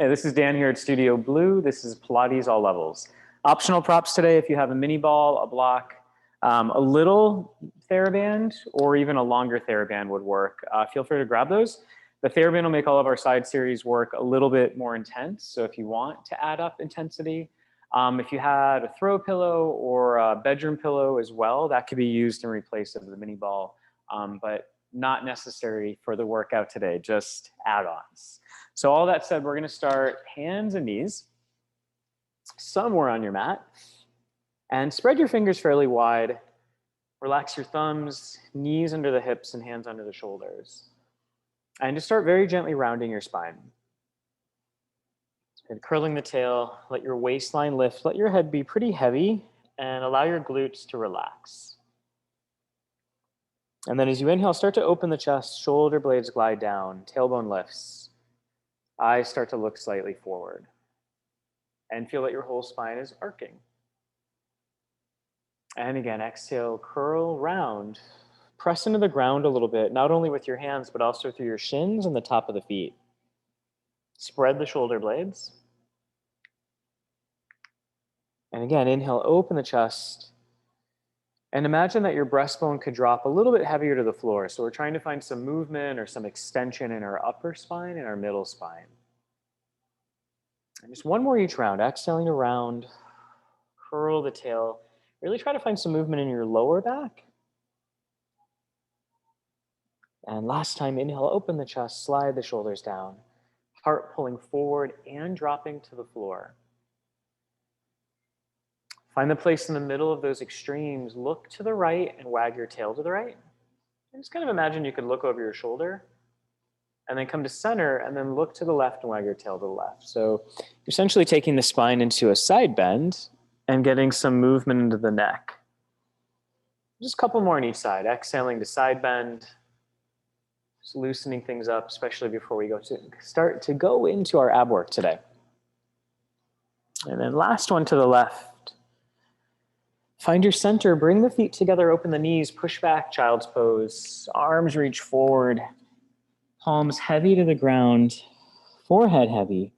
Hey, this is Dan here at Studio Blue. This is Pilates All Levels. Optional props today if you have a mini ball, a block, a little theraband, or even a longer theraband would work. Feel free to grab those. The theraband will make all of our side series work a little bit more intense. So if you want to add up intensity, if you had a throw pillow or a bedroom pillow as well, that could be used in replace of the mini ball, but not necessary for the workout today, just add-ons. So all that said, we're going to start hands and knees somewhere on your mat, and spread your fingers fairly wide. Relax your thumbs, knees under the hips and hands under the shoulders. And just start very gently rounding your spine. And curling the tail, let your waistline lift, let your head be pretty heavy, and allow your glutes to relax. And then as you inhale, start to open the chest, shoulder blades glide down, tailbone lifts. Eyes start to look slightly forward. And feel that your whole spine is arcing. And again, exhale, curl round. Press into the ground a little bit, not only with your hands, but also through your shins and the top of the feet. Spread the shoulder blades. And again, inhale, open the chest. And imagine that your breastbone could drop a little bit heavier to the floor. So we're trying to find some movement or some extension in our upper spine and our middle spine. And just one more each round, exhaling around, curl the tail. Really try to find some movement in your lower back. And last time, inhale, open the chest, slide the shoulders down. Heart pulling forward and dropping to the floor. Find the place in the middle of those extremes. Look to the right and wag your tail to the right. And just kind of imagine you could look over your shoulder and then come to center and then look to the left and wag your tail to the left. So you're essentially taking the spine into a side bend and getting some movement into the neck. Just a couple more on each side. Exhaling to side bend. Just loosening things up, especially before we start to go into our ab work today. And then last one to the left. Find your center, bring the feet together, open the knees, push back, child's pose, arms reach forward, palms heavy to the ground, forehead heavy,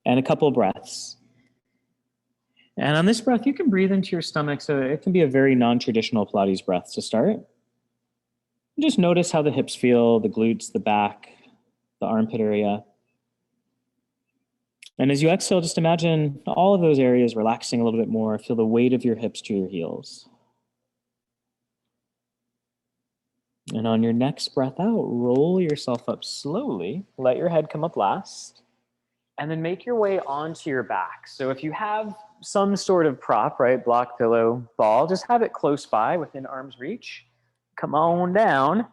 and a couple breaths. And on this breath, you can breathe into your stomach, so it can be a very non-traditional Pilates breath to start. Just notice how the hips feel, the glutes, the back, the armpit area. And as you exhale, just imagine all of those areas relaxing a little bit more. Feel the weight of your hips to your heels. And on your next breath out, roll yourself up slowly. Let your head come up last. And then make your way onto your back. So if you have some sort of prop, right, block, pillow, ball, just have it close by within arm's reach. Come on down.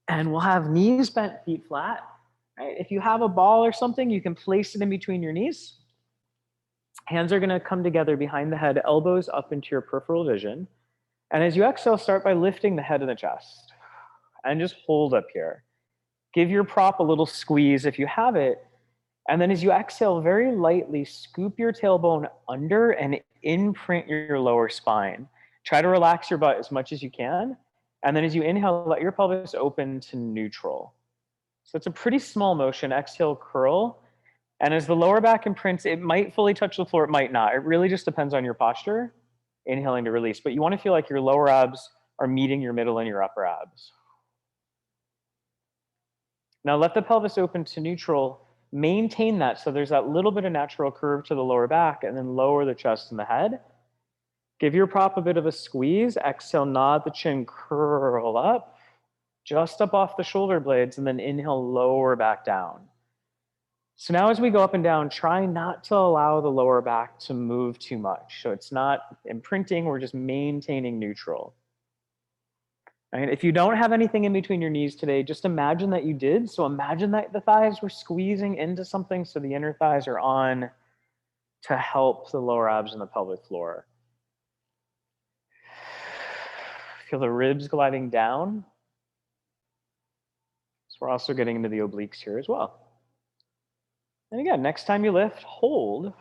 And we'll have knees bent, feet flat. Right? If you have a ball or something, you can place it in between your knees. Hands are going to come together behind the head, elbows up into your peripheral vision. And as you exhale, start by lifting the head and the chest. And just hold up here. Give your prop a little squeeze if you have it. And then as you exhale, very lightly scoop your tailbone under and imprint your lower spine. Try to relax your butt as much as you can. And then as you inhale, let your pelvis open to neutral. So it's a pretty small motion. Exhale, curl. And as the lower back imprints, it might fully touch the floor, it might not. It really just depends on your posture, inhaling to release. But you want to feel like your lower abs are meeting your middle and your upper abs. Now let the pelvis open to neutral. Maintain that so there's that little bit of natural curve to the lower back, and then lower the chest and the head. Give your prop a bit of a squeeze. Exhale, nod the chin, curl up. Just up off the shoulder blades, and then inhale, lower back down. So now as we go up and down, try not to allow the lower back to move too much. So it's not imprinting, we're just maintaining neutral. And if you don't have anything in between your knees today, just imagine that you did. So imagine that the thighs were squeezing into something so the inner thighs are on to help the lower abs and the pelvic floor. Feel the ribs gliding down. So we're also getting into the obliques here as well. And again, next time you lift, hold,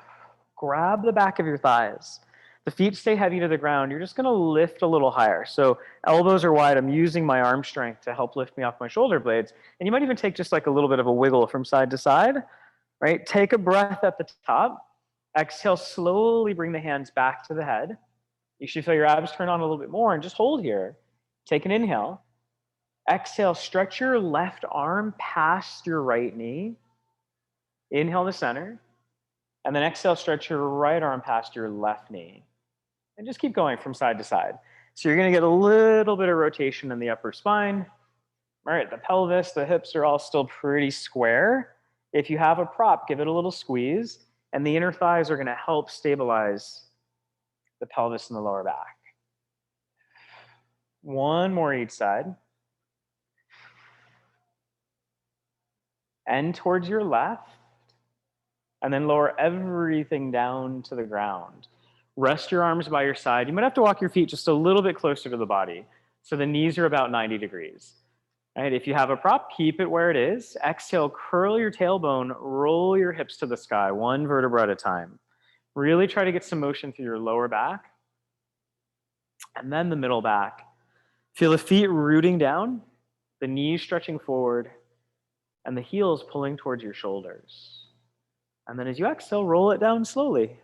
grab the back of your thighs. The feet stay heavy to the ground. You're just going to lift a little higher. So elbows are wide. I'm using my arm strength to help lift me off my shoulder blades. And you might even take just like a little bit of a wiggle from side to side. right? Take a breath at the top. Exhale, slowly bring the hands back to the head. You should feel your abs turn on a little bit more and just hold here. Take an inhale. Exhale, stretch your left arm past your right knee. Inhale to center. And then exhale, stretch your right arm past your left knee. And just keep going from side to side. So you're going to get a little bit of rotation in the upper spine. All right, the pelvis, the hips are all still pretty square. If you have a prop, give it a little squeeze. And the inner thighs are going to help stabilize the pelvis and the lower back. One more each side. End towards your left. And then lower everything down to the ground. Rest your arms by your side. You might have to walk your feet just a little bit closer to the body. So the knees are about 90 degrees. Right? If you have a prop, keep it where it is. Exhale, curl your tailbone, roll your hips to the sky, one vertebra at a time. Really try to get some motion through your lower back. And then the middle back. Feel the feet rooting down, the knees stretching forward, and the heels pulling towards your shoulders. And then as you exhale, roll it down slowly.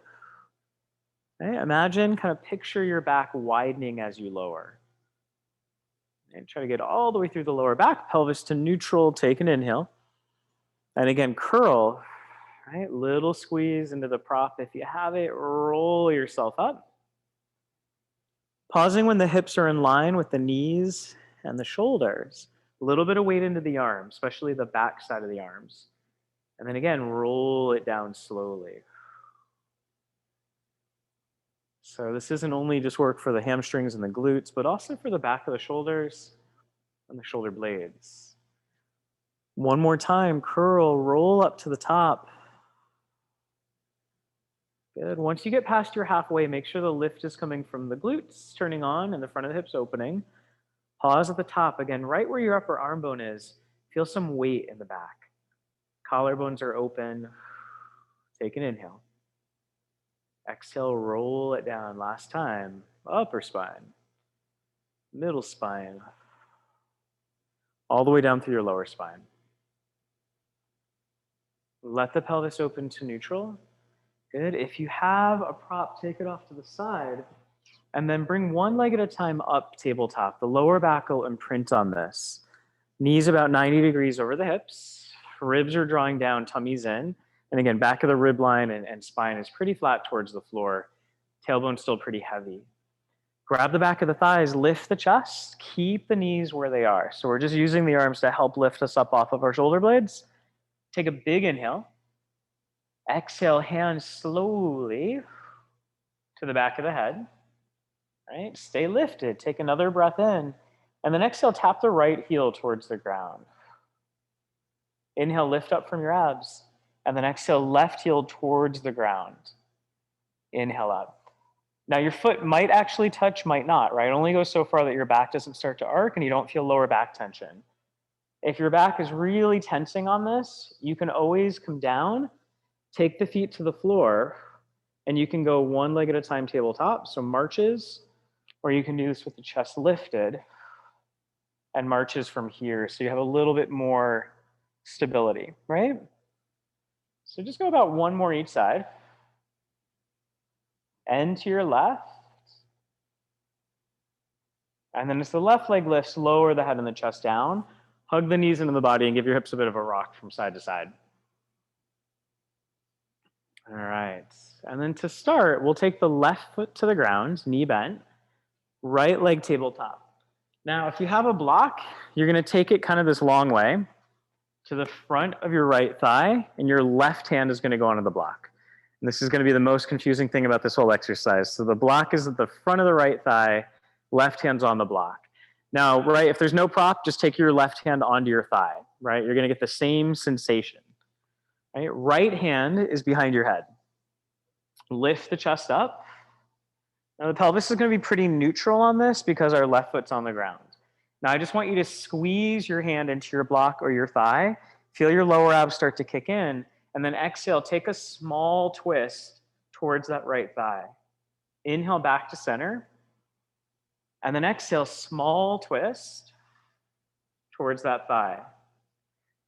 Okay? Imagine, kind of picture your back widening as you lower. And try to get all the way through the lower back, pelvis to neutral, take an inhale. And again, curl, right? Little squeeze into the prop. If you have it, roll yourself up. Pausing when the hips are in line with the knees and the shoulders. A little bit of weight into the arms, especially the back side of the arms. And then again, roll it down slowly. So this isn't only just work for the hamstrings and the glutes, but also for the back of the shoulders and the shoulder blades. One more time, curl, roll up to the top. Good. Once you get past your halfway, make sure the lift is coming from the glutes turning on and the front of the hips opening. Pause at the top. Again, right where your upper arm bone is, feel some weight in the back. Collarbones are open. Take an inhale. Exhale, roll it down. Last time. Upper spine. Middle spine. All the way down through your lower spine. Let the pelvis open to neutral. Good. If you have a prop, take it off to the side. And then bring one leg at a time up tabletop. The lower back will imprint on this. Knees about 90 degrees over the hips. Ribs are drawing down, tummies in. And again, back of the rib line and spine is pretty flat towards the floor. Tailbone still pretty heavy. Grab the back of the thighs, lift the chest, keep the knees where they are. So we're just using the arms to help lift us up off of our shoulder blades. Take a big inhale. Exhale, hands slowly to the back of the head. Right? Stay lifted. Take another breath in. And then exhale, tap the right heel towards the ground. Inhale, lift up from your abs. And then exhale, left heel towards the ground. Inhale up. Now your foot might actually touch, might not, right? It only goes so far that your back doesn't start to arc and you don't feel lower back tension. If your back is really tensing on this, you can always come down, take the feet to the floor, and you can go one leg at a time tabletop, so marches, or you can do this with the chest lifted and marches from here, so you have a little bit more stability, right? So just go about one more each side. End to your left. And then as the left leg lifts, lower the head and the chest down. Hug the knees into the body and give your hips a bit of a rock from side to side. All right. And then to start, we'll take the left foot to the ground, knee bent, right leg tabletop. Now, if you have a block, you're going to take it kind of this long way to the front of your right thigh, and your left hand is going to go onto the block. And this is going to be the most confusing thing about this whole exercise. So the block is at the front of the right thigh, left hand's on the block. Now, right, if there's no prop, just take your left hand onto your thigh, right? You're going to get the same sensation. Right hand is behind your head. Lift the chest up. Now the pelvis is going to be pretty neutral on this because our left foot's on the ground. Now I just want you to squeeze your hand into your block or your thigh. Feel your lower abs start to kick in. And then exhale, take a small twist towards that right thigh. Inhale back to center. And then exhale, small twist towards that thigh.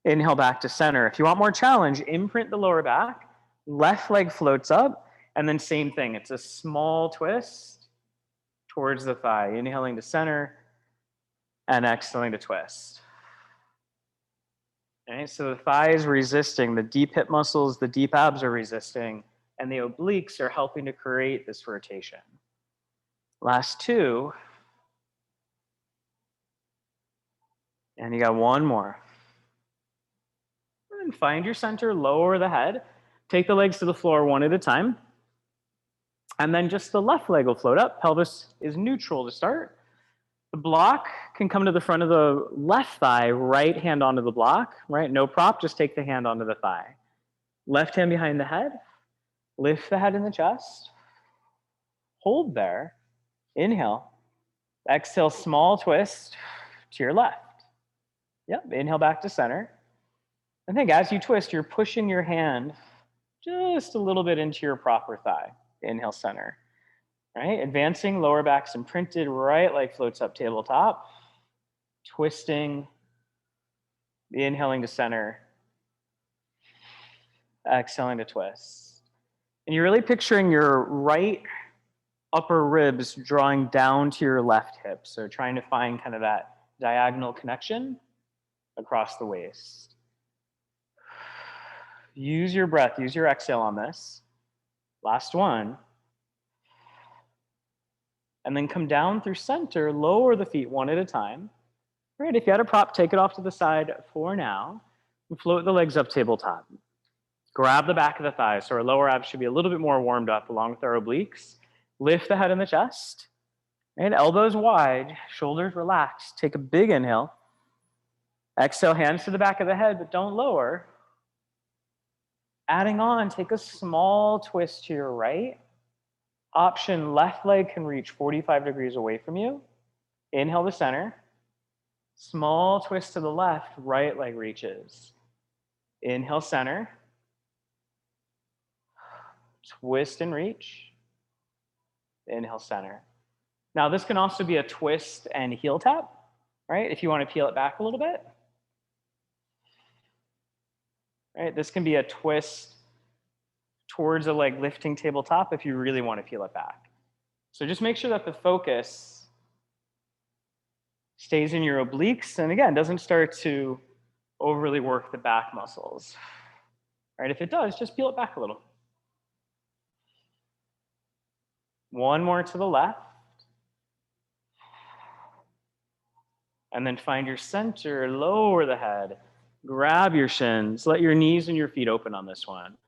Inhale back to center. If you want more challenge, imprint the lower back, left leg floats up, and then same thing. It's a small twist towards the thigh. Inhaling to center and exhaling to twist. Okay, so the thigh is resisting, the deep hip muscles, the deep abs are resisting, and the obliques are helping to create this rotation. Last two. And you got one more. And find your center, lower the head. Take the legs to the floor one at a time. And then just the left leg will float up. Pelvis is neutral to start. The block can come to the front of the left thigh, right hand onto the block, right? No prop, just take the hand onto the thigh. Left hand behind the head. Lift the head in the chest. Hold there. Inhale. Exhale, small twist to your left. Yep, inhale back to center. I think as you twist, you're pushing your hand just a little bit into your proper thigh. Inhale, center. Right? Advancing, lower back's imprinted, right leg floats up tabletop. Twisting, inhaling to center. Exhaling to twist. And you're really picturing your right upper ribs drawing down to your left hip. So trying to find kind of that diagonal connection across the waist. Use your breath, use your exhale on this. Last one. And then come down through center, lower the feet one at a time. All right, if you had a prop, take it off to the side for now. And float the legs up tabletop. Grab the back of the thighs, so our lower abs should be a little bit more warmed up along with our obliques. Lift the head and the chest. And elbows wide, shoulders relaxed. Take a big inhale. Exhale, hands to the back of the head, but don't lower. Adding on, take a small twist to your right. Option, left leg can reach 45 degrees away from you. Inhale to center. Small twist to the left, right leg reaches. Inhale, center. Twist and reach. Inhale, center. Now this can also be a twist and heel tap, right? If you want to peel it back a little bit. Right? This can be a twist towards a leg lifting tabletop if you really want to peel it back. So just make sure that the focus stays in your obliques and again, doesn't start to overly work the back muscles. All right, if it does, just peel it back a little. One more to the left. And then find your center, lower the head, grab your shins, let your knees and your feet open on this one.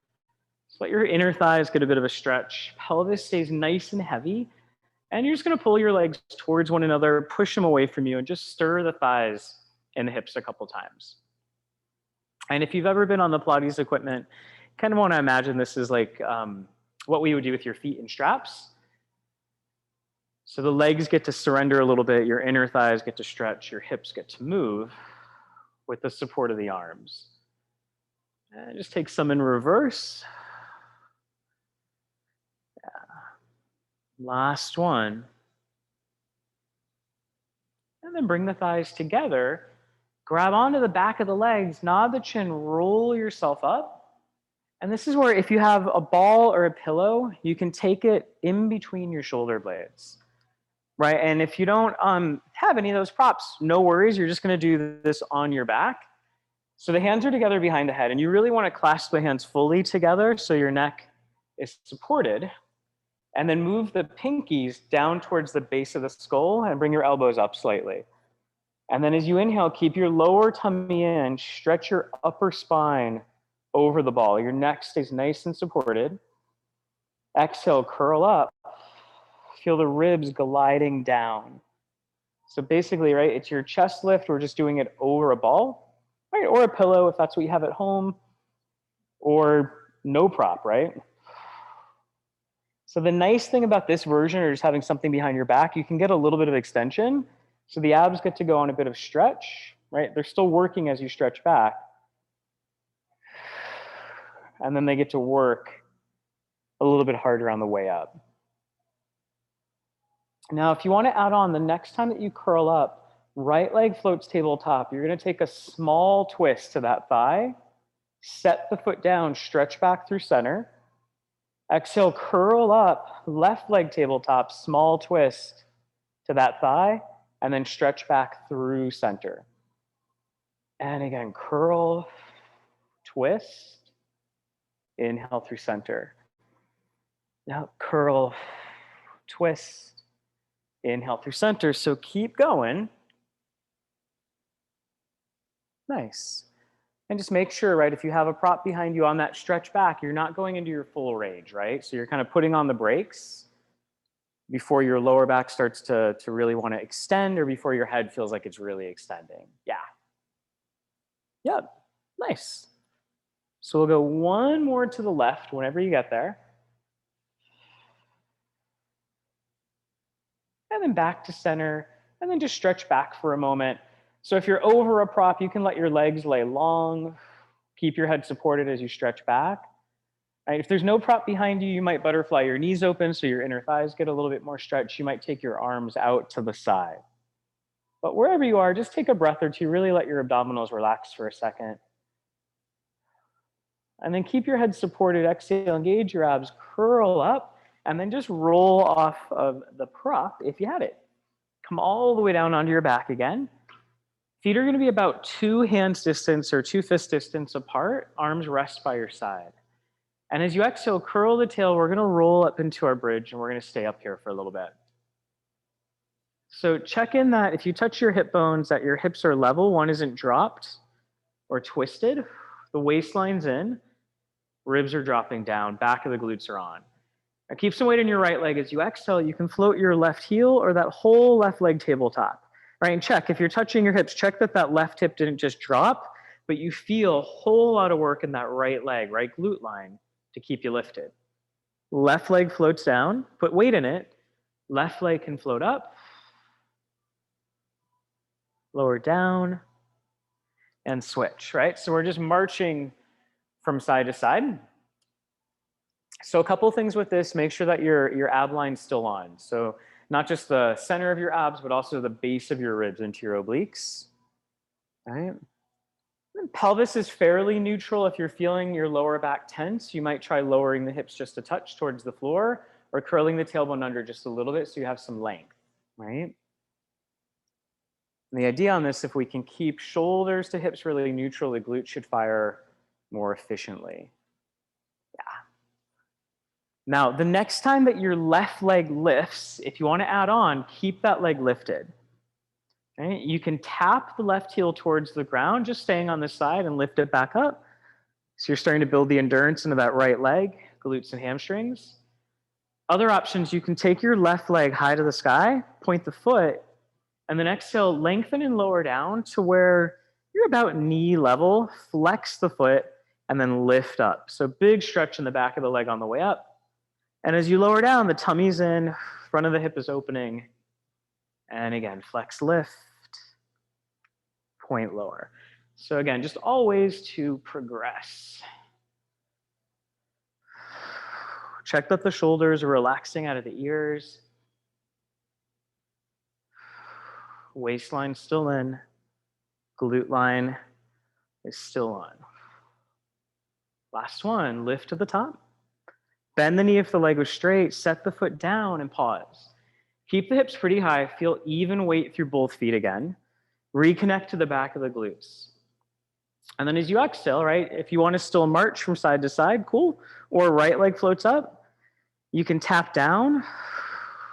So let your inner thighs get a bit of a stretch. Pelvis stays nice and heavy. And you're just going to pull your legs towards one another, push them away from you, and just stir the thighs and the hips a couple times. And if you've ever been on the Pilates equipment, kind of want to imagine this is like what we would do with your feet in straps. So the legs get to surrender a little bit, your inner thighs get to stretch, your hips get to move with the support of the arms. And just take some in reverse. Last one. And then bring the thighs together. Grab onto the back of the legs, nod the chin, roll yourself up. And this is where if you have a ball or a pillow, you can take it in between your shoulder blades. Right? And if you don't have any of those props, no worries. You're just going to do this on your back. So the hands are together behind the head. And you really want to clasp the hands fully together so your neck is supported. And then move the pinkies down towards the base of the skull and bring your elbows up slightly. And then as you inhale, keep your lower tummy in, stretch your upper spine over the ball. Your neck stays nice and supported. Exhale, curl up. Feel the ribs gliding down. So basically, right, it's your chest lift. We're just doing it over a ball, right? Or a pillow if that's what you have at home, or no prop, right? So the nice thing about this version, or just having something behind your back, you can get a little bit of extension. So the abs get to go on a bit of stretch, right? They're still working as you stretch back. And then they get to work a little bit harder on the way up. Now, if you want to add on, the next time that you curl up, Right leg floats tabletop. You're gonna take a small twist to that thigh, set the foot down, stretch back through center. Exhale, curl up, left leg tabletop, small twist to that thigh, and then stretch back through center. And again, curl, twist, inhale through center. Now curl, twist, inhale through center. So keep going. Nice. And just make sure, right, if you have a prop behind you on that stretch back, you're not going into your full range, right? So you're kind of putting on the brakes before your lower back starts to really want to extend, or before your head feels like it's really extending. Yeah. Yep. Nice. So we'll go one more to the left whenever you get there. And then back to center, and then just stretch back for a moment. So if you're over a prop, you can let your legs lay long, keep your head supported as you stretch back. Right, if there's no prop behind you, you might butterfly your knees open so your inner thighs get a little bit more stretched. You might take your arms out to the side. But wherever you are, just take a breath or two, really let your abdominals relax for a second. And then keep your head supported, exhale, engage your abs, curl up, and then just roll off of the prop if you had it. Come all the way down onto your back again. Feet are gonna be about 2 hands distance or 2 fist distance apart, arms rest by your side. And as you exhale, curl the tail, we're gonna roll up into our bridge, and we're gonna stay up here for a little bit. So check in that if you touch your hip bones, that your hips are level, one isn't dropped or twisted, the waistline's in, ribs are dropping down, back of the glutes are on. Now keep some weight in your right leg. As you exhale, you can float your left heel or that whole left leg tabletop. Right, and check, if you're touching your hips, check that that left hip didn't just drop, but you feel a whole lot of work in that right leg, right glute line to keep you lifted. Left leg floats down, put weight in it. Left leg can float up, lower down, and switch, right? So we're just marching from side to side. So a couple things with this, make sure that your ab line's still on. So not just the center of your abs, but also the base of your ribs into your obliques. All right. And pelvis is fairly neutral. If you're feeling your lower back tense, you might try lowering the hips just a touch towards the floor, or curling the tailbone under just a little bit so you have some length, right? And the idea on this, if we can keep shoulders to hips really neutral, the glute should fire more efficiently. Yeah. Now, the next time that your left leg lifts, if you want to add on, keep that leg lifted. Okay? You can tap the left heel towards the ground, just staying on this side, and lift it back up. So you're starting to build the endurance into that right leg, glutes and hamstrings. Other options, you can take your left leg high to the sky, point the foot, and then exhale, lengthen and lower down to where you're about knee level, flex the foot, and then lift up. So big stretch in the back of the leg on the way up. And as you lower down, the tummy's in, front of the hip is opening. And again, flex, lift, point lower. So again, just always to progress. Check that the shoulders are relaxing out of the ears. Waistline still in. Glute line is still on. Last one, lift to the top. Bend the knee if the leg was straight. Set the foot down and pause. Keep the hips pretty high. Feel even weight through both feet again. Reconnect to the back of the glutes. And then as you exhale, right, if you want to still march from side to side, cool. Or right leg floats up. You can tap down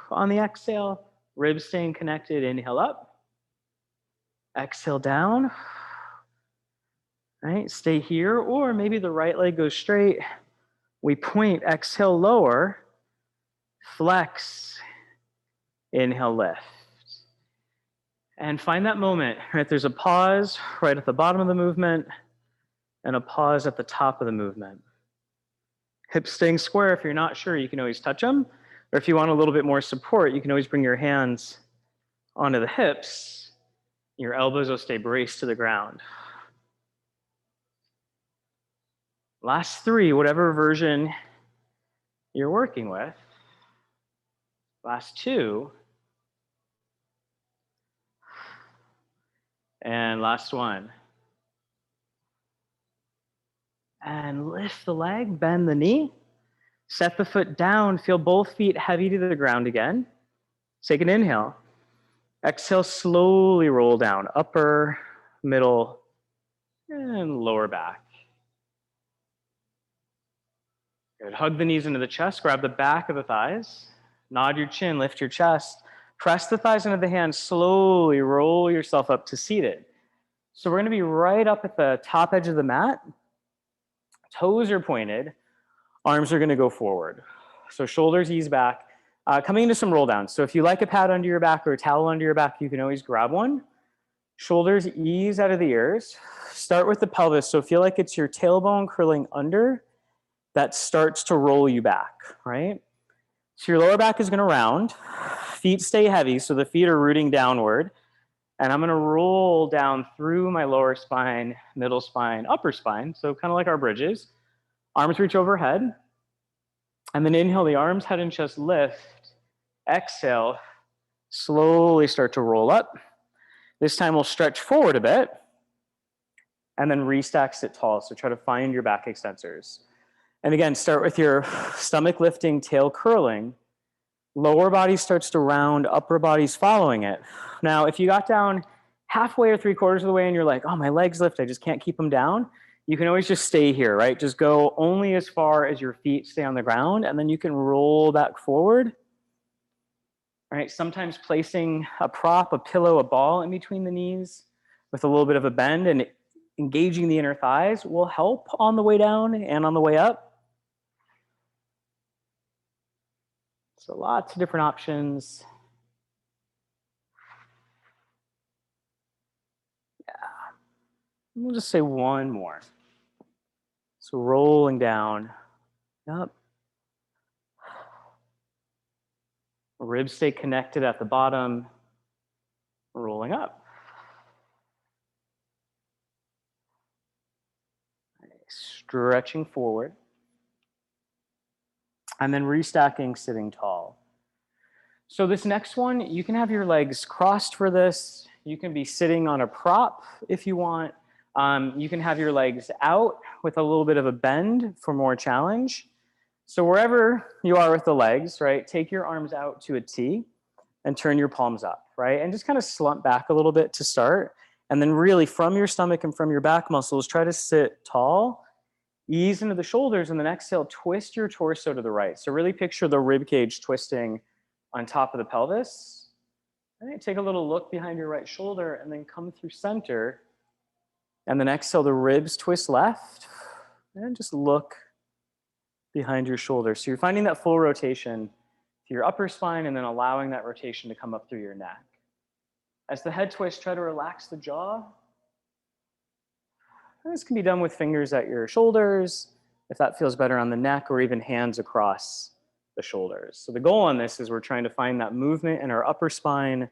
on the exhale. Ribs staying connected. Inhale up. Exhale down. Right, stay here. Or maybe the right leg goes straight. We point, exhale, lower, flex, inhale, lift. And find that moment, right? There's a pause right at the bottom of the movement and a pause at the top of the movement. Hips staying square. If you're not sure, you can always touch them. Or if you want a little bit more support, you can always bring your hands onto the hips. Your elbows will stay braced to the ground. Last 3, whatever version you're working with. Last 2. And last one. And lift the leg, bend the knee. Set the foot down, feel both feet heavy to the ground again. Take an inhale. Exhale, slowly roll down, upper, middle, and lower back. Good. Hug the knees into the chest, grab the back of the thighs, nod your chin, lift your chest, press the thighs into the hands, slowly roll yourself up to seated. So we're going to be right up at the top edge of the mat. Toes are pointed, arms are going to go forward. So shoulders ease back. Coming into some roll downs. So if you like a pad under your back or a towel under your back, you can always grab one. Shoulders ease out of the ears. Start with the pelvis. So feel like it's your tailbone curling under that starts to roll you back, right? So your lower back is going to round. Feet stay heavy, so the feet are rooting downward. And I'm going to roll down through my lower spine, middle spine, upper spine. So kind of like our bridges. Arms reach overhead. And then inhale, the arms, head, and chest lift. Exhale, slowly start to roll up. This time we'll stretch forward a bit. And then restack, sit tall. So try to find your back extensors. And again, start with your stomach lifting, tail curling. Lower body starts to round, upper body's following it. Now, if you got down halfway or 3/4 of the way and you're like, oh, my legs lift, I just can't keep them down, you can always just stay here, right? Just go only as far as your feet stay on the ground, and then you can roll back forward. All right, sometimes placing a prop, a pillow, a ball in between the knees with a little bit of a bend and engaging the inner thighs will help on the way down and on the way up. So lots of different options. Yeah. We'll just say one more. So rolling down. Up. Ribs stay connected at the bottom. Rolling up. Stretching forward. And then restacking, sitting tall. So this next one, you can have your legs crossed for this. You can be sitting on a prop if you want. You can have your legs out with a little bit of a bend for more challenge. So wherever you are with the legs, right, take your arms out to a T and turn your palms up, right? And just kind of slump back a little bit to start. And then really from your stomach and from your back muscles, try to sit tall. Ease into the shoulders, and then exhale, twist your torso to the right. So really picture the rib cage twisting on top of the pelvis. All right, take a little look behind your right shoulder and then come through center. And then exhale, the ribs twist left. And just look behind your shoulder. So you're finding that full rotation to your upper spine and then allowing that rotation to come up through your neck. As the head twists, try to relax the jaw. This can be done with fingers at your shoulders, if that feels better on the neck, or even hands across the shoulders. So the goal on this is we're trying to find that movement in our upper spine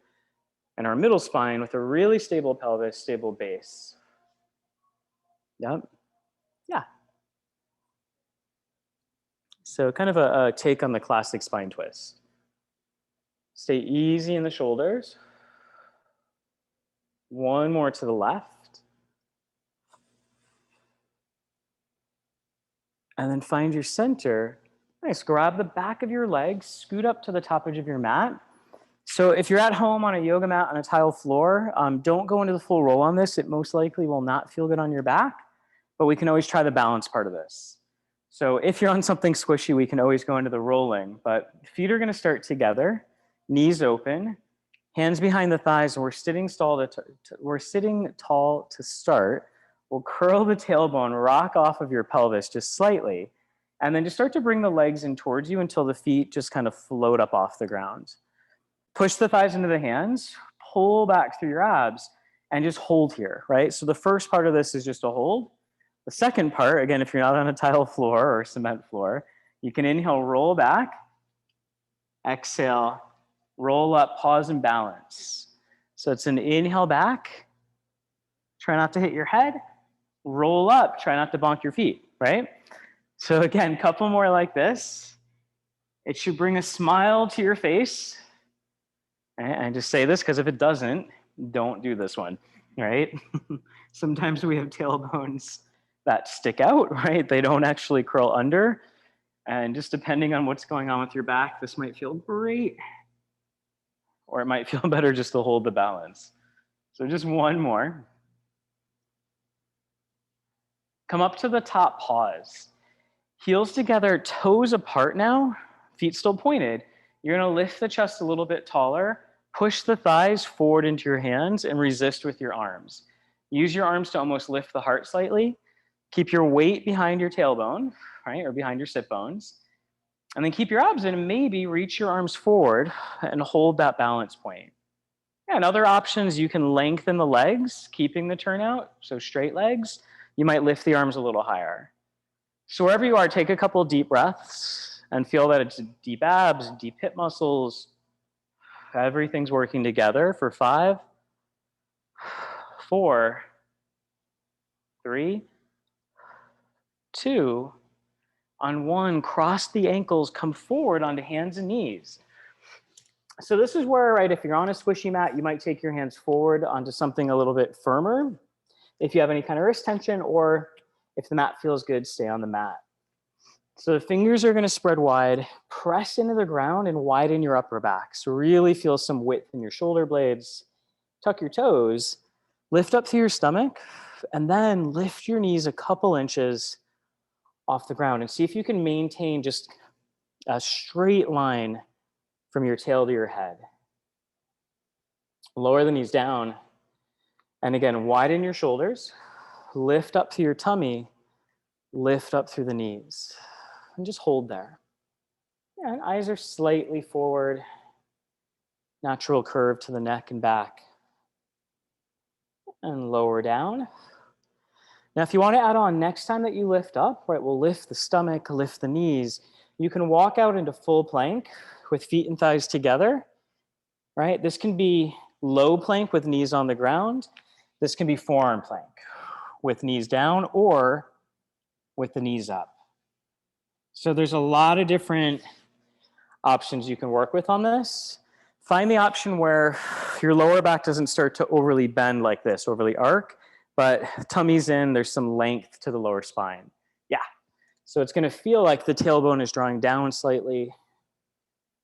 and our middle spine with a really stable pelvis, stable base. Yep. Yeah. So kind of a take on the classic spine twist. Stay easy in the shoulders. One more to the left. And then find your center. Nice, grab the back of your legs, scoot up to the top edge of your mat. So if you're at home on a yoga mat on a tile floor, don't go into the full roll on this. It most likely will not feel good on your back, but we can always try the balance part of this. So if you're on something squishy, we can always go into the rolling, but feet are gonna start together, knees open, hands behind the thighs, and we're sitting tall to start. We'll curl the tailbone, rock off of your pelvis just slightly, and then just start to bring the legs in towards you until the feet just kind of float up off the ground. Push the thighs into the hands, pull back through your abs, and just hold here, right? So the first part of this is just a hold. The second part, again, if you're not on a tile floor or cement floor, you can inhale, roll back, exhale, roll up, pause and balance. So it's an inhale back, try not to hit your head, roll up, try not to bonk your feet, right? So again, couple more like this. It should bring a smile to your face. And I just say this because if it doesn't, don't do this one. right? Sometimes we have tailbones that stick out, right? They don't actually curl under. And just depending on what's going on with your back, this might feel great, or it might feel better just to hold the balance. So just one more. Come up to the top, pause. Heels together, toes apart now, feet still pointed. You're gonna lift the chest a little bit taller, push the thighs forward into your hands and resist with your arms. Use your arms to almost lift the heart slightly. Keep your weight behind your tailbone, right, or behind your sit bones. And then keep your abs in and maybe reach your arms forward and hold that balance point. And other options, you can lengthen the legs, keeping the turnout, so straight legs. You might lift the arms a little higher. So wherever you are, take a couple deep breaths and feel that it's deep abs, deep hip muscles. Everything's working together for 5, 4, 3, 2, on 1, cross the ankles, come forward onto hands and knees. So this is where, right, if you're on a squishy mat, you might take your hands forward onto something a little bit firmer. If you have any kind of wrist tension, or if the mat feels good, stay on the mat. So the fingers are gonna spread wide, press into the ground and widen your upper back. So really feel some width in your shoulder blades, tuck your toes, lift up through your stomach, and then lift your knees a couple inches off the ground and see if you can maintain just a straight line from your tail to your head. Lower the knees down. And again, widen your shoulders, lift up through your tummy, lift up through the knees, and just hold there. Yeah, and eyes are slightly forward, natural curve to the neck and back. And lower down. Now, if you want to add on next time that you lift up, right, we'll lift the stomach, lift the knees. You can walk out into full plank with feet and thighs together, right? This can be low plank with knees on the ground. This can be forearm plank with knees down or with the knees up. So there's a lot of different options you can work with on this. Find the option where your lower back doesn't start to overly bend like this, overly arc, but tummy's in, there's some length to the lower spine. Yeah. So it's gonna feel like the tailbone is drawing down slightly,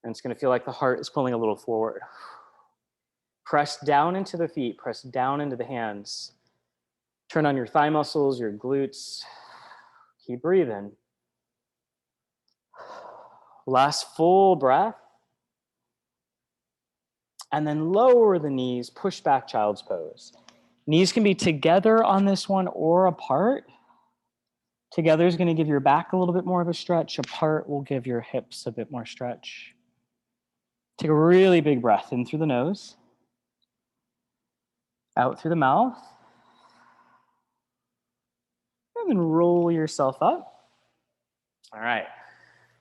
and it's gonna feel like the heart is pulling a little forward. Press down into the feet, press down into the hands. Turn on your thigh muscles, your glutes. Keep breathing. Last full breath. And then lower the knees, push back child's pose. Knees can be together on this one or apart. Together is going to give your back a little bit more of a stretch. Apart will give your hips a bit more stretch. Take a really big breath in through the nose, out through the mouth, and then roll yourself up. All right.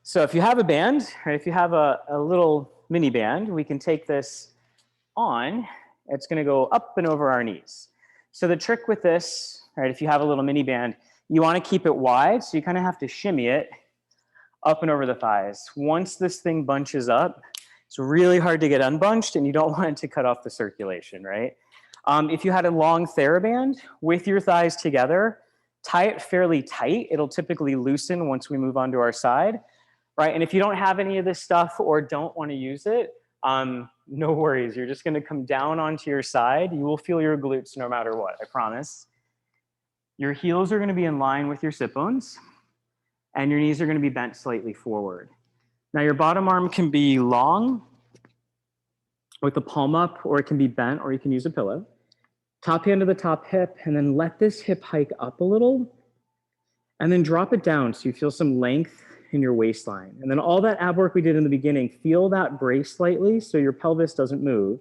So if you have a band, right, if you have a little mini band, we can take this on. It's going to go up and over our knees. So the trick with this, right, if you have a little mini band, you want to keep it wide, so you kind of have to shimmy it up and over the thighs. Once this thing bunches up, it's really hard to get unbunched, and you don't want it to cut off the circulation, right? If you had a long theraband with your thighs together, tie it fairly tight. It'll typically loosen once we move onto our side, right? And if you don't have any of this stuff or don't want to use it, no worries. You're just going to come down onto your side. You will feel your glutes no matter what, I promise. Your heels are going to be in line with your sit bones, and your knees are going to be bent slightly forward. Now, your bottom arm can be long with the palm up, or it can be bent, or you can use a pillow. Top hand to the top hip, and then let this hip hike up a little, and then drop it down so you feel some length in your waistline. And then all that ab work we did in the beginning, feel that brace slightly so your pelvis doesn't move.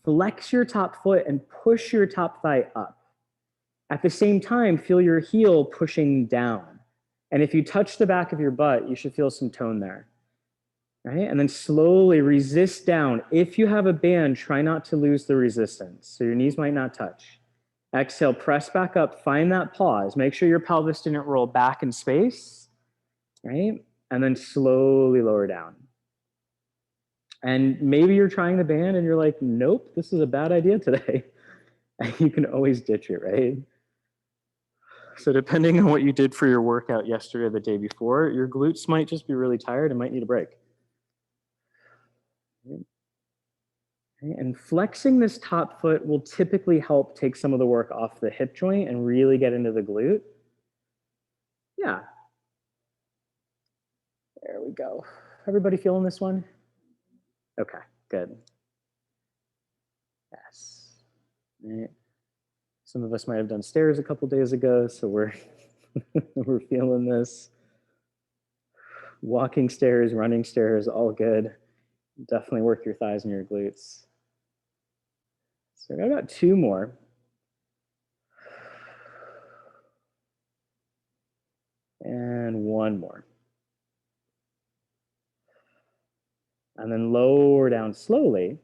Flex your top foot and push your top thigh up. At the same time, feel your heel pushing down. And if you touch the back of your butt, you should feel some tone there. Right? And then slowly resist down. If you have a band, try not to lose the resistance. So your knees might not touch. Exhale, press back up, find that pause. Make sure your pelvis didn't roll back in space, right? And then slowly lower down. And maybe you're trying the band and you're like, nope, this is a bad idea today. You can always ditch it, right? So depending on what you did for your workout yesterday or the day before, your glutes might just be really tired and might need a break. Okay. And flexing this top foot will typically help take some of the work off the hip joint and really get into the glute. Yeah. There we go. Everybody feeling this one? Okay, good. Yes. Right. Some of us might have done stairs a couple days ago, so we're we're feeling this. Walking stairs, running stairs, all good. Definitely work your thighs and your glutes. So I got 2 more. And 1 more. And then lower down slowly.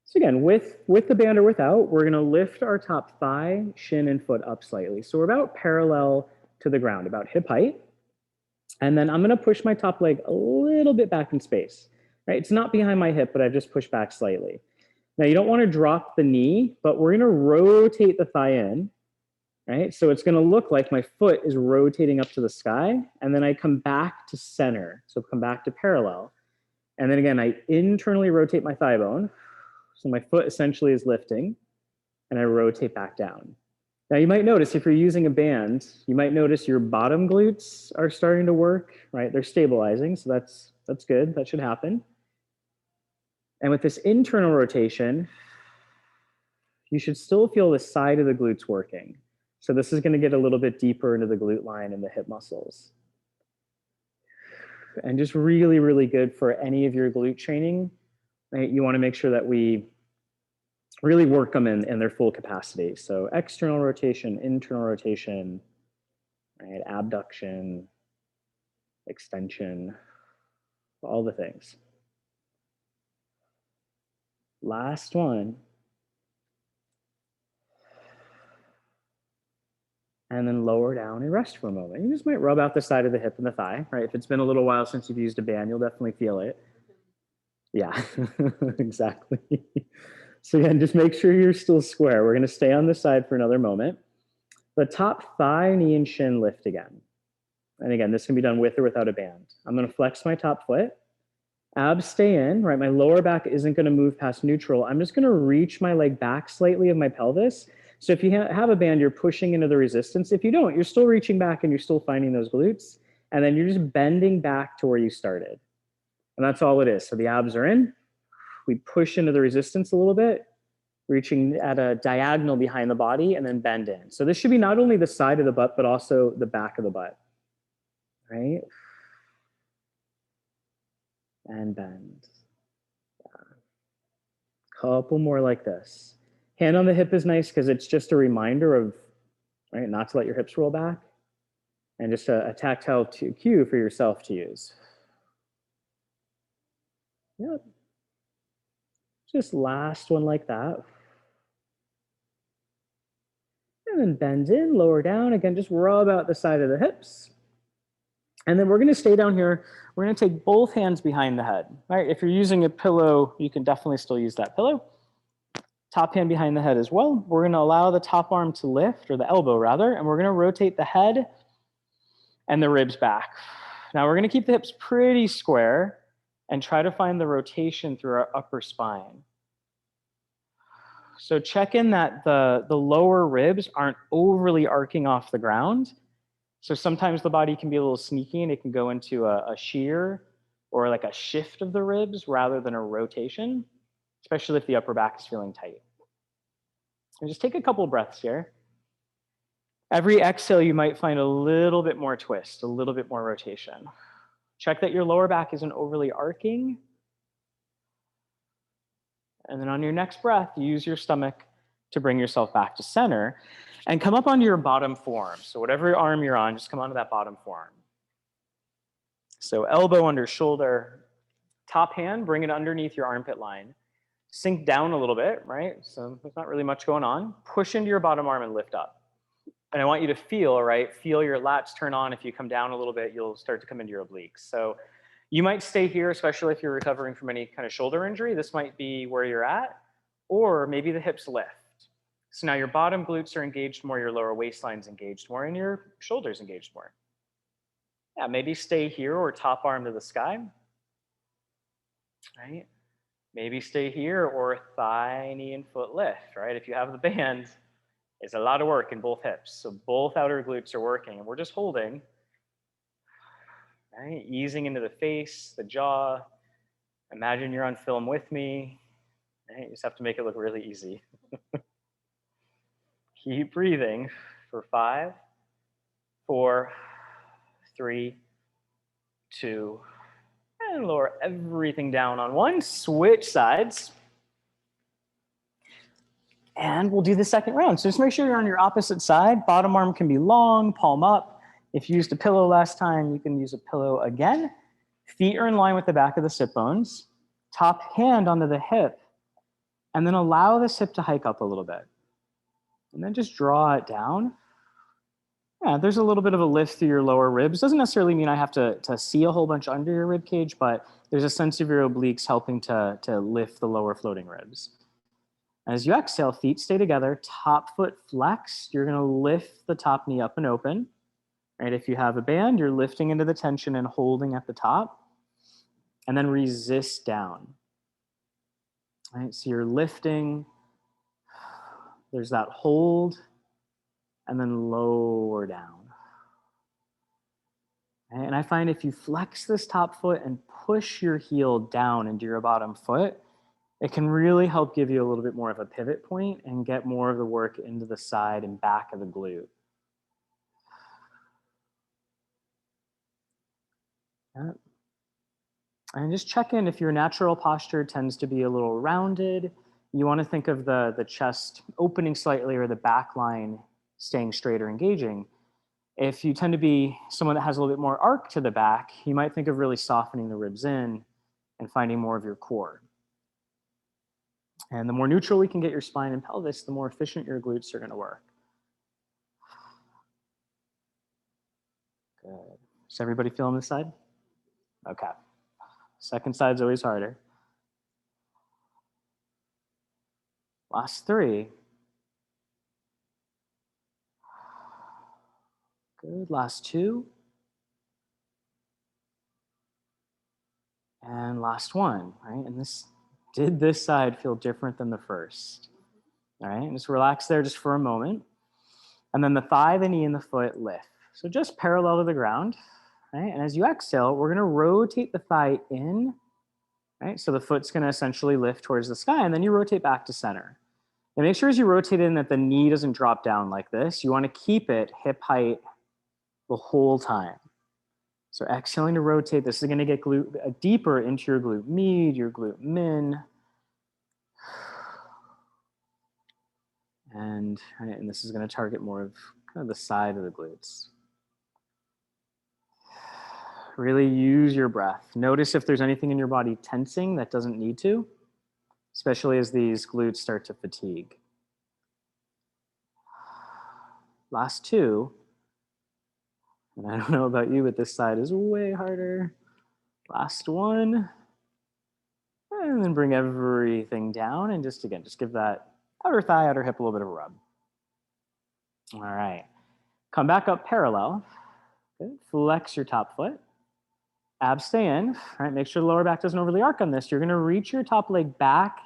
So again, with the band or without, we're gonna lift our top thigh, shin, and foot up slightly. So we're about parallel to the ground, about hip height. And then I'm gonna push my top leg a little bit back in space, right? It's not behind my hip, but I just push back slightly. Now you don't wanna drop the knee, but we're gonna rotate the thigh in, right? So it's gonna look like my foot is rotating up to the sky, and then I come back to center. So come back to parallel. And then again, I internally rotate my thigh bone. So my foot essentially is lifting, and I rotate back down. Now you might notice if you're using a band, you might notice your bottom glutes are starting to work, right? They're stabilizing, so that's good, that should happen. And with this internal rotation, you should still feel the side of the glutes working. So this is gonna get a little bit deeper into the glute line and the hip muscles. And just really, really good for any of your glute training. Right? You wanna make sure that we really work them in their full capacity. So external rotation, internal rotation, right? Abduction, extension, all the things. Last one. And then lower down and rest for a moment. You just might rub out the side of the hip and the thigh, right? If it's been a little while since you've used a band, you'll definitely feel it. Yeah, exactly. So again, just make sure you're still square. We're gonna stay on this side for another moment. The top thigh, knee, and shin lift again. And again, this can be done with or without a band. I'm gonna flex my top foot. Abs stay in, right? My lower back isn't gonna move past neutral. I'm just gonna reach my leg back slightly of my pelvis. So if you have a band, you're pushing into the resistance. If you don't, you're still reaching back and you're still finding those glutes. And then you're just bending back to where you started. And that's all it is. So the abs are in. We push into the resistance a little bit, reaching at a diagonal behind the body, and then bend in. So this should be not only the side of the butt, but also the back of the butt, right? And bend. Yeah. Couple more like this. Hand on the hip is nice because it's just a reminder of, right, not to let your hips roll back, and just a tactile cue for yourself to use. Yep. Just last one like that. And then bend in, lower down. Again, just rub out the side of the hips. And then we're gonna stay down here. We're gonna take both hands behind the head. All right, if you're using a pillow, you can definitely still use that pillow. Top hand behind the head as well. We're gonna allow the top arm to lift, or the elbow rather, and we're gonna rotate the head and the ribs back. Now we're gonna keep the hips pretty square and try to find the rotation through our upper spine. So check in that the lower ribs aren't overly arcing off the ground. So sometimes the body can be a little sneaky and it can go into a shear or like a shift of the ribs rather than a rotation, especially if the upper back is feeling tight. And just take a couple breaths here. Every exhale, you might find a little bit more twist, a little bit more rotation. Check that your lower back isn't overly arcing. And then on your next breath, use your stomach to bring yourself back to center and come up onto your bottom forearm. So whatever arm you're on, just come onto that bottom forearm. So elbow under shoulder, top hand, bring it underneath your armpit line. Sink down a little bit, right? So there's not really much going on. Push into your bottom arm and lift up. And I want you to feel, right? Feel your lats turn on. If you come down a little bit, you'll start to come into your obliques. So you might stay here, especially if you're recovering from any kind of shoulder injury. This might be where you're at, or maybe the hips lift. So now your bottom glutes are engaged more, your lower waistline's engaged more, and your shoulders engaged more. Yeah, maybe stay here or top arm to the sky, right? Maybe stay here or thigh, knee, and foot lift, right? If you have the band, it's a lot of work in both hips. So both outer glutes are working, and we're just holding, right? Easing into the face, the jaw. Imagine you're on film with me, right? You just have to make it look really easy. Keep breathing for 5, 4, 3, 2, and lower everything down on one. Switch sides. And we'll do the second round. So just make sure you're on your opposite side. Bottom arm can be long, palm up. If you used a pillow last time, you can use a pillow again. Feet are in line with the back of the sit bones. Top hand onto the hip. And then allow this hip to hike up a little bit. And then just draw it down. Yeah, there's a little bit of a lift through your lower ribs. Doesn't necessarily mean I have to see a whole bunch under your rib cage, but there's a sense of your obliques helping to lift the lower floating ribs. As you exhale, feet stay together, top foot flexed. You're gonna lift the top knee up and open. Right? If you have a band, you're lifting into the tension and holding at the top. And then resist down. Right? So you're lifting, there's that hold, and then lower down. And I find if you flex this top foot and push your heel down into your bottom foot, it can really help give you a little bit more of a pivot point and get more of the work into the side and back of the glute. Yeah. And just check in if your natural posture tends to be a little rounded. You want to think of the chest opening slightly or the back line staying straight or engaging. If you tend to be someone that has a little bit more arc to the back, you might think of really softening the ribs in and finding more of your core. And the more neutral we can get your spine and pelvis, the more efficient your glutes are going to work. Good. Is everybody feeling this side? Okay. Second side's always harder. Last 3. Good. Last 2. And last 1, right? And did this side feel different than the first? All right, and just relax there just for a moment. And then the thigh, the knee, and the foot lift. So just parallel to the ground, right? And as you exhale, we're gonna rotate the thigh in, right? So the foot's gonna essentially lift towards the sky, and then you rotate back to center. And make sure as you rotate in that the knee doesn't drop down like this. You wanna keep it hip height the whole time. So exhaling to rotate, this is gonna get deeper into your glute med, your glute min. And this is gonna target more of kind of the side of the glutes. Really use your breath. Notice if there's anything in your body tensing that doesn't need to, especially as these glutes start to fatigue. Last 2. And I don't know about you, but this side is way harder. Last 1. And then bring everything down and just give that outer thigh, outer hip a little bit of a rub. All right. Come back up parallel. Good. Flex your top foot. Abs stay in. All right, make sure the lower back doesn't overly arc on this. You're gonna reach your top leg back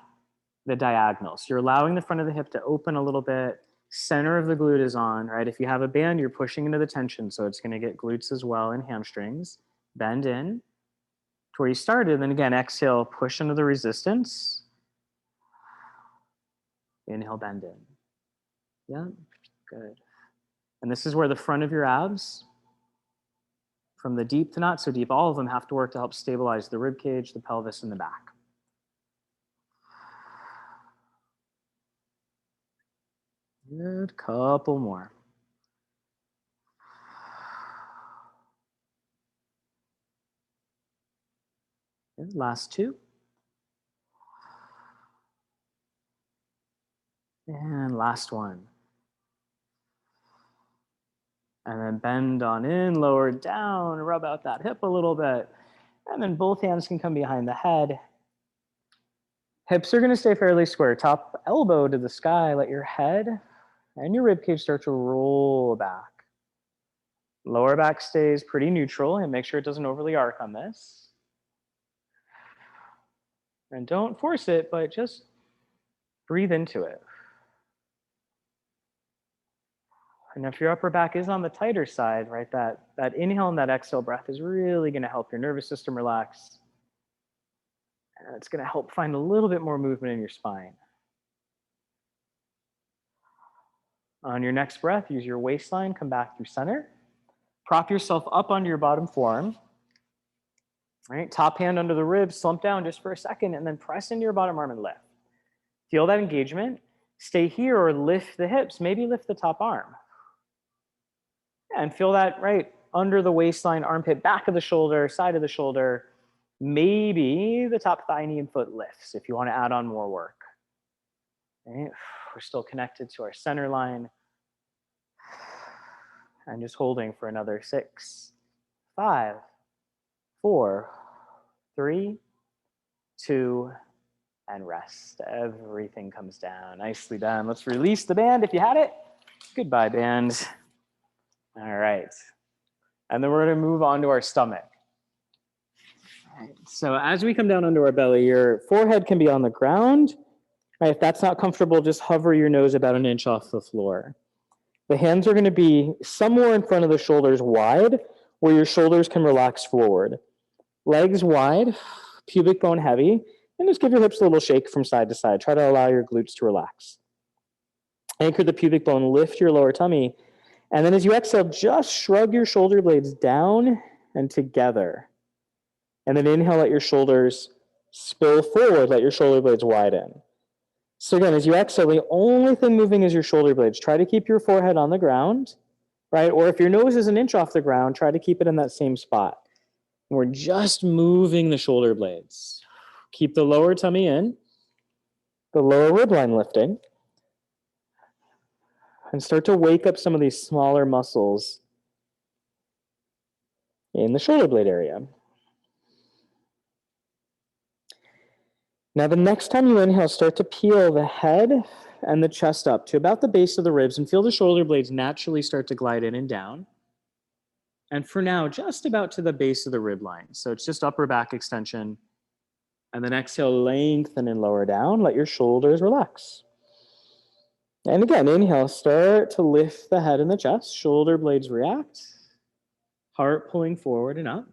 the diagonal. So you're allowing the front of the hip to open a little bit. Center of the glute is on, right? If you have a band, you're pushing into the tension, so it's gonna get glutes as well and hamstrings. Bend in to where you started, then again, exhale, push into the resistance. Inhale, bend in. Yeah, good. And this is where the front of your abs, from the deep to not so deep, all of them have to work to help stabilize the rib cage, the pelvis, and the back. Good, couple more. Good. Last 2. And last 1. And then bend on in, lower down, rub out that hip a little bit. And then both hands can come behind the head. Hips are gonna stay fairly square. Top elbow to the sky. Let your head and your rib cage start to roll back. Lower back stays pretty neutral and make sure it doesn't overly arc on this. And don't force it, but just breathe into it. And if your upper back is on the tighter side, right, that inhale and that exhale breath is really gonna help your nervous system relax. And it's gonna help find a little bit more movement in your spine. On your next breath, use your waistline, come back through center. Prop yourself up onto your bottom forearm. Right, top hand under the ribs, slump down just for a second, and then press into your bottom arm and lift. Feel that engagement. Stay here or lift the hips, maybe lift the top arm. And feel that right under the waistline, armpit, back of the shoulder, side of the shoulder. Maybe the top thigh, knee, and foot lifts if you want to add on more work. Right. We're still connected to our center line. And just holding for another 6, 5, 4, 3, 2, and rest. Everything comes down. Nicely done. Let's release the band if you had it. Goodbye, band. All right. And then we're going to move on to our stomach. All right. So as we come down onto our belly, your forehead can be on the ground. Right, if that's not comfortable, just hover your nose about an inch off the floor. The hands are going to be somewhere in front of the shoulders wide, where your shoulders can relax forward. Legs wide, pubic bone heavy, and just give your hips a little shake from side to side. Try to allow your glutes to relax. Anchor the pubic bone, lift your lower tummy, and then as you exhale, just shrug your shoulder blades down and together. And then inhale, let your shoulders spill forward, let your shoulder blades widen. So again, as you exhale, the only thing moving is your shoulder blades. Try to keep your forehead on the ground, right? Or if your nose is an inch off the ground, try to keep it in that same spot. We're just moving the shoulder blades. Keep the lower tummy in, the lower rib line lifting, and start to wake up some of these smaller muscles in the shoulder blade area. Now, the next time you inhale, start to peel the head and the chest up to about the base of the ribs and feel the shoulder blades naturally start to glide in and down. And for now, just about to the base of the rib line. So it's just upper back extension. And then exhale, lengthen and lower down. Let your shoulders relax. And again, inhale, start to lift the head and the chest. Shoulder blades react. Heart pulling forward and up.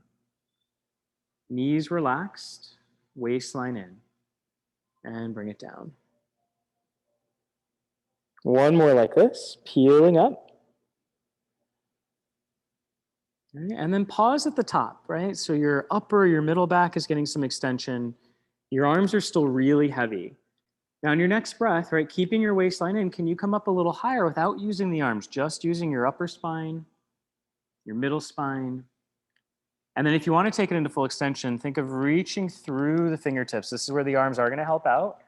Knees relaxed. Waistline in. And bring it down. One more like this, peeling up. And then pause at the top, right? So your upper, your middle back is getting some extension. Your arms are still really heavy. Now in your next breath, right, keeping your waistline in, can you come up a little higher without using the arms, just using your upper spine, your middle spine. And then if you want to take it into full extension, think of reaching through the fingertips. This is where the arms are going to help out,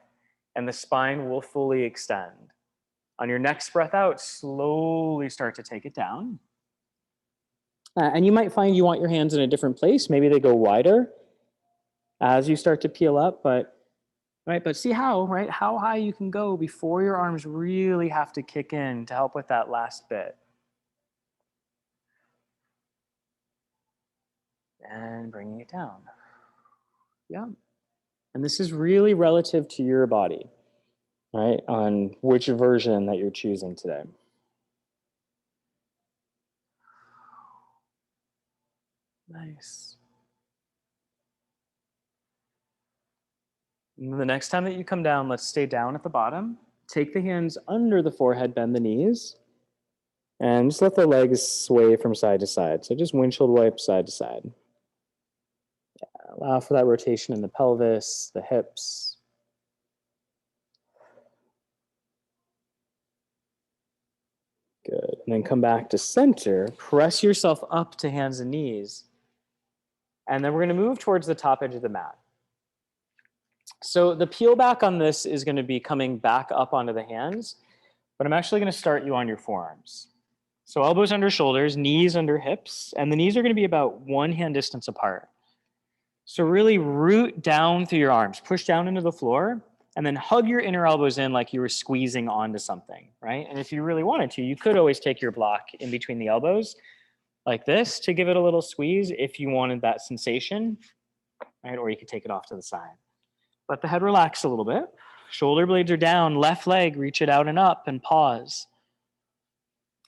and the spine will fully extend. On your next breath out, slowly start to take it down. And you might find you want your hands in a different place. Maybe they go wider as you start to peel up, but see how high you can go before your arms really have to kick in to help with that last bit. And bringing it down. Yeah. And this is really relative to your body, right? On which version that you're choosing today. Nice. And the next time that you come down, let's stay down at the bottom. Take the hands under the forehead, bend the knees, and just let the legs sway from side to side. So just windshield wipe side to side. Yeah, allow for that rotation in the pelvis, the hips. Good. And then come back to center. Press yourself up to hands and knees. And then we're going to move towards the top edge of the mat. So the peel back on this is going to be coming back up onto the hands, but I'm actually going to start you on your forearms. So elbows under shoulders, knees under hips, and the knees are going to be about 1 hand distance apart. So really root down through your arms, push down into the floor, and then hug your inner elbows in like you were squeezing onto something, right? And if you really wanted to, you could always take your block in between the elbows like this to give it a little squeeze if you wanted that sensation, right? Or you could take it off to the side. Let the head relax a little bit. Shoulder blades are down, left leg, reach it out and up and pause.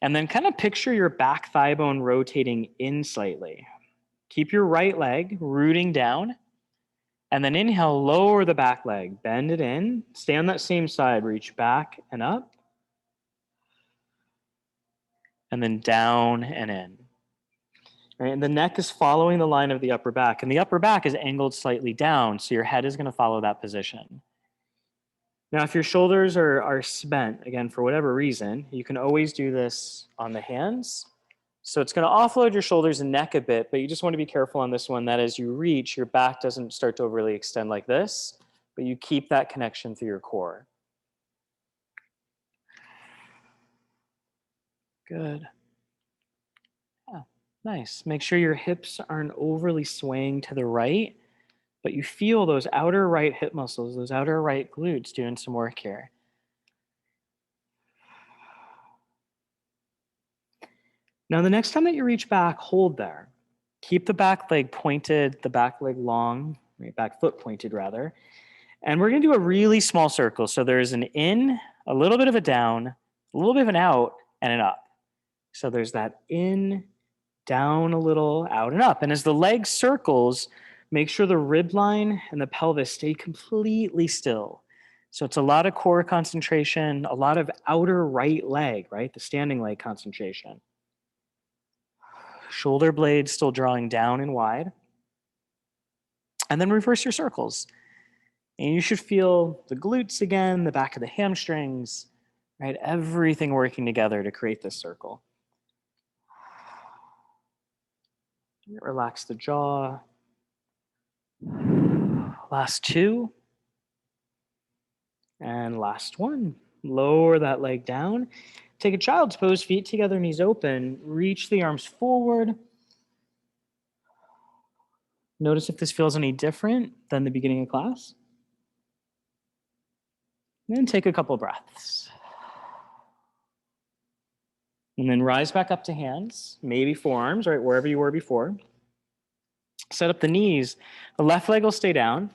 And then kind of picture your back thigh bone rotating in slightly. Keep your right leg rooting down. And then inhale, lower the back leg, bend it in. Stay on that same side, reach back and up. And then down and in. Right? And the neck is following the line of the upper back. And the upper back is angled slightly down, so your head is going to follow that position. Now, if your shoulders are spent, again, for whatever reason, you can always do this on the hands. So it's going to offload your shoulders and neck a bit, but you just want to be careful on this one that as you reach, your back doesn't start to overly extend like this, but you keep that connection through your core. Good. Yeah, nice. Make sure your hips aren't overly swaying to the right, but you feel those outer right hip muscles, those outer right glutes doing some work here. Now, the next time that you reach back, hold there. Keep the back leg pointed, the back leg long, right, back foot pointed rather. And we're going to do a really small circle. So there's an in, a little bit of a down, a little bit of an out, and an up. So there's that in, down a little, out and up. And as the leg circles, make sure the rib line and the pelvis stay completely still. So it's a lot of core concentration, a lot of outer right leg, right? The standing leg concentration. Shoulder blades still drawing down and wide. And then reverse your circles. And you should feel the glutes again, the back of the hamstrings, right? Everything working together to create this circle. Relax the jaw. Last two. And last one. Lower that leg down. Take a child's pose, feet together, knees open. Reach the arms forward. Notice if this feels any different than the beginning of class. And then take a couple breaths. And then rise back up to hands, maybe forearms, right, wherever you were before. Set up the knees. The left leg will stay down.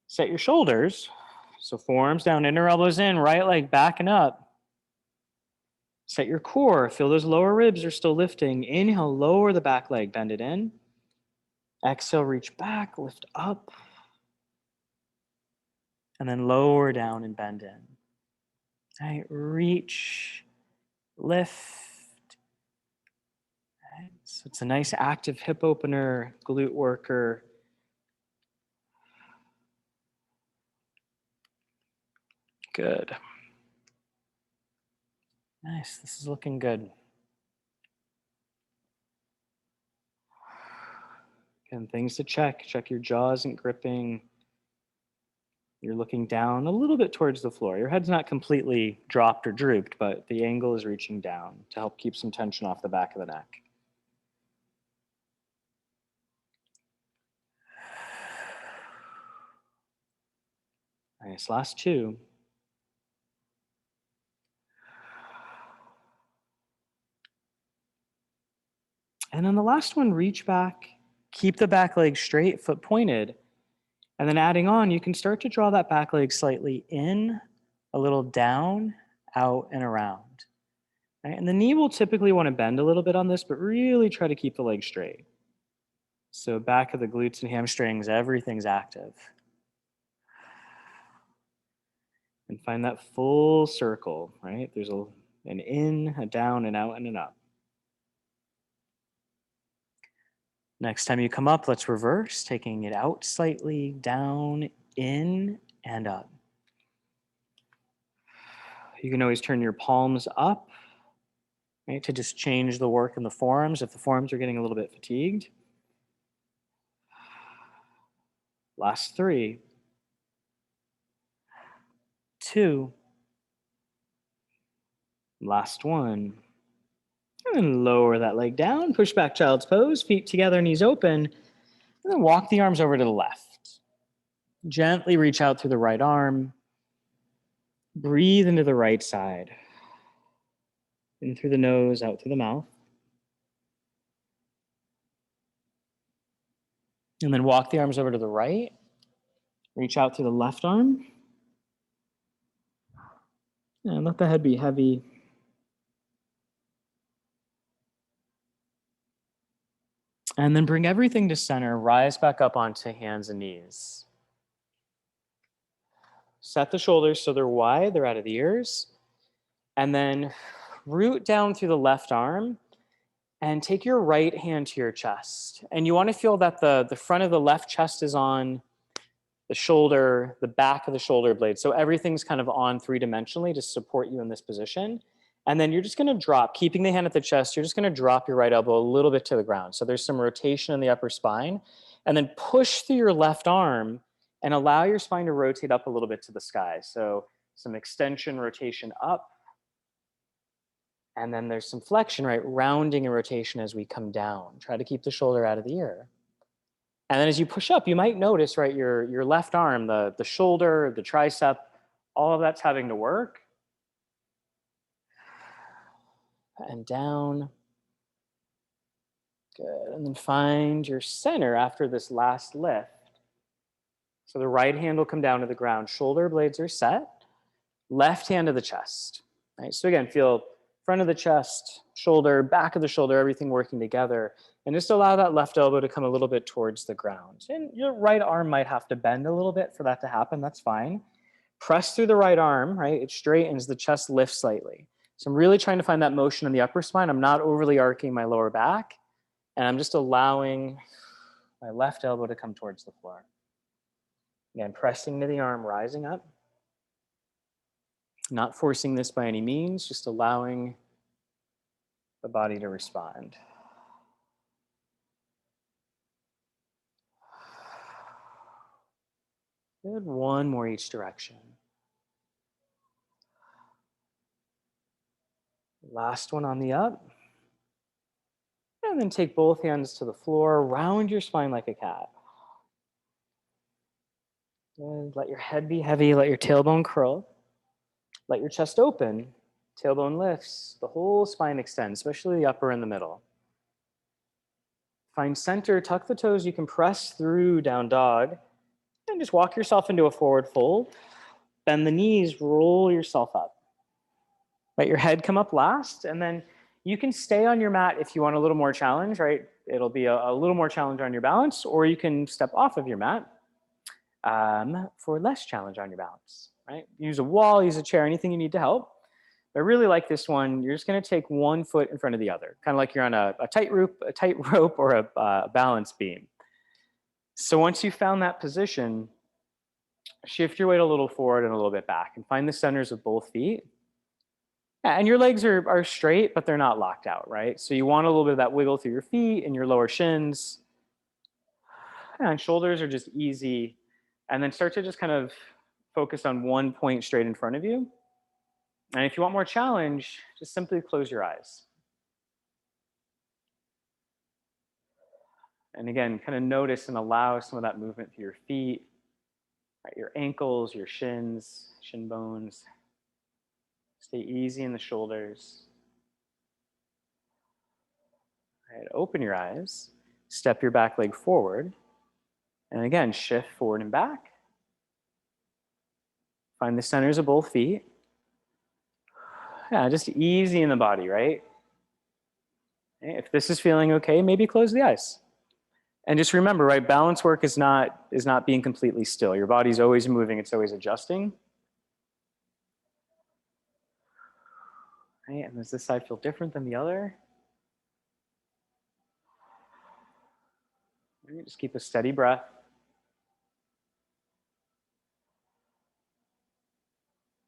Set your shoulders. So forearms down, inner elbows in, right leg back and up. Set your core. Feel those lower ribs are still lifting. Inhale, lower the back leg, bend it in. Exhale, reach back, lift up. And then lower down and bend in. All right, reach, lift. All right, so it's a nice active hip opener, glute worker. Good. Nice, this is looking good. Again, things to check. Check your jaw isn't gripping. You're looking down a little bit towards the floor. Your head's not completely dropped or drooped, but the angle is reaching down to help keep some tension off the back of the neck. Nice, last two. And then the last one, reach back, keep the back leg straight, foot pointed. And then adding on, you can start to draw that back leg slightly in, a little down, out, and around. Right? And the knee will typically want to bend a little bit on this, but really try to keep the leg straight. So back of the glutes and hamstrings, everything's active. And find that full circle, right? There's an in, a down, an out, and an up. Next time you come up, let's reverse, taking it out slightly, down, in, and up. You can always turn your palms up, right, to just change the work in the forearms if the forearms are getting a little bit fatigued. Last three. Two. Last one. And then lower that leg down, push back child's pose, feet together, knees open, and then walk the arms over to the left. Gently reach out through the right arm. Breathe into the right side. In through the nose, out through the mouth. And then walk the arms over to the right. Reach out through the left arm. And let the head be heavy. And then bring everything to center. Rise back up onto hands and knees. Set the shoulders so they're wide, they're out of the ears. And then root down through the left arm and take your right hand to your chest. And you want to feel that the front of the left chest is on the shoulder, the back of the shoulder blade. So everything's kind of on three-dimensionally to support you in this position. And then you're just going to drop, keeping the hand at the chest, you're just going to drop your right elbow a little bit to the ground. So there's some rotation in the upper spine. And then push through your left arm and allow your spine to rotate up a little bit to the sky. So some extension, rotation up. And then there's some flexion, right? Rounding and rotation as we come down. Try to keep the shoulder out of the ear. And then as you push up, you might notice, right, your left arm, the shoulder, the tricep, all of that's having to work. And down. Good. And then find your center after this last lift. So the right hand will come down to the ground. Shoulder blades are set. Left hand to the chest. Right? So again, feel front of the chest, shoulder, back of the shoulder, everything working together. And just allow that left elbow to come a little bit towards the ground. And your right arm might have to bend a little bit for that to happen. That's fine. Press through the right arm, right? It straightens, the chest lifts slightly. So I'm really trying to find that motion in the upper spine. I'm not overly arcing my lower back. And I'm just allowing my left elbow to come towards the floor. Again, pressing to the arm, rising up. Not forcing this by any means, just allowing the body to respond. Good, one more each direction. Last one on the up. And then take both hands to the floor, round your spine like a cat. And let your head be heavy, let your tailbone curl. Let your chest open, tailbone lifts, the whole spine extends, especially the upper and the middle. Find center, tuck the toes, you can press through down dog, and just walk yourself into a forward fold. Bend the knees, roll yourself up. Let your head come up last, and then you can stay on your mat if you want a little more challenge, right? It'll be a little more challenge on your balance, or you can step off of your mat for less challenge on your balance, right? Use a wall, use a chair, anything you need to help. I really like this one. You're just going to take one foot in front of the other, kind of like you're on a tight rope or a balance beam. So once you've found that position, shift your weight a little forward and a little bit back and find the centers of both feet. And your legs are straight, but they're not locked out, right? So you want a little bit of that wiggle through your feet and your lower shins. And shoulders are just easy. And then start to just kind of focus on one point straight in front of you. And if you want more challenge, just simply close your eyes. And again, kind of notice and allow some of that movement through your feet, right, your ankles, your shins, shin bones. Stay easy in the shoulders. All right, open your eyes, step your back leg forward, and again, shift forward and back. Find the centers of both feet. Yeah, just easy in the body, right? If this is feeling okay, maybe close the eyes. And just remember, right, balance work is not being completely still. Your body's always moving, it's always adjusting. Right, and does this side feel different than the other? Right, just keep a steady breath.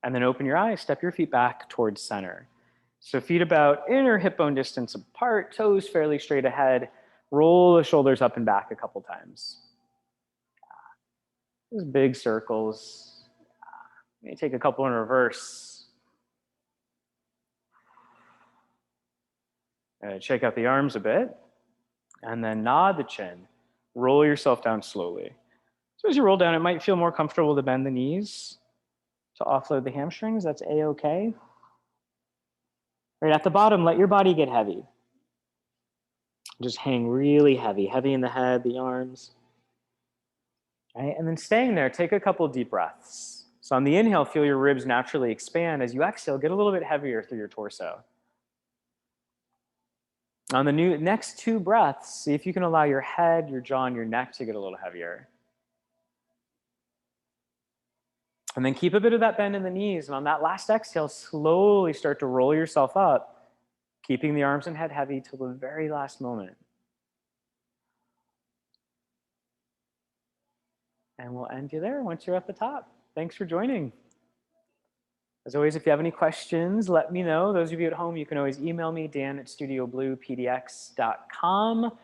And then open your eyes, step your feet back towards center. So feet about inner hip bone distance apart, toes fairly straight ahead. Roll the shoulders up and back a couple times. Just big circles. Maybe take a couple in reverse. Check out the arms a bit. And then nod the chin. Roll yourself down slowly. So as you roll down, it might feel more comfortable to bend the knees. to offload the hamstrings. That's a-okay. Right at the bottom, let your body get heavy. Just hang really heavy, heavy in the head, the arms. Right? And then staying there, take a couple deep breaths. So on the inhale, feel your ribs naturally expand. As you exhale, get a little bit heavier through your torso. On the next 2 breaths, see if you can allow your head, your jaw, and your neck to get a little heavier. And then keep a bit of that bend in the knees. And on that last exhale, slowly start to roll yourself up, keeping the arms and head heavy till the very last moment. And we'll end you there once you're at the top. Thanks for joining. As always, if you have any questions, let me know. Those of you at home, you can always email me, Dan@studiobluepdx.com.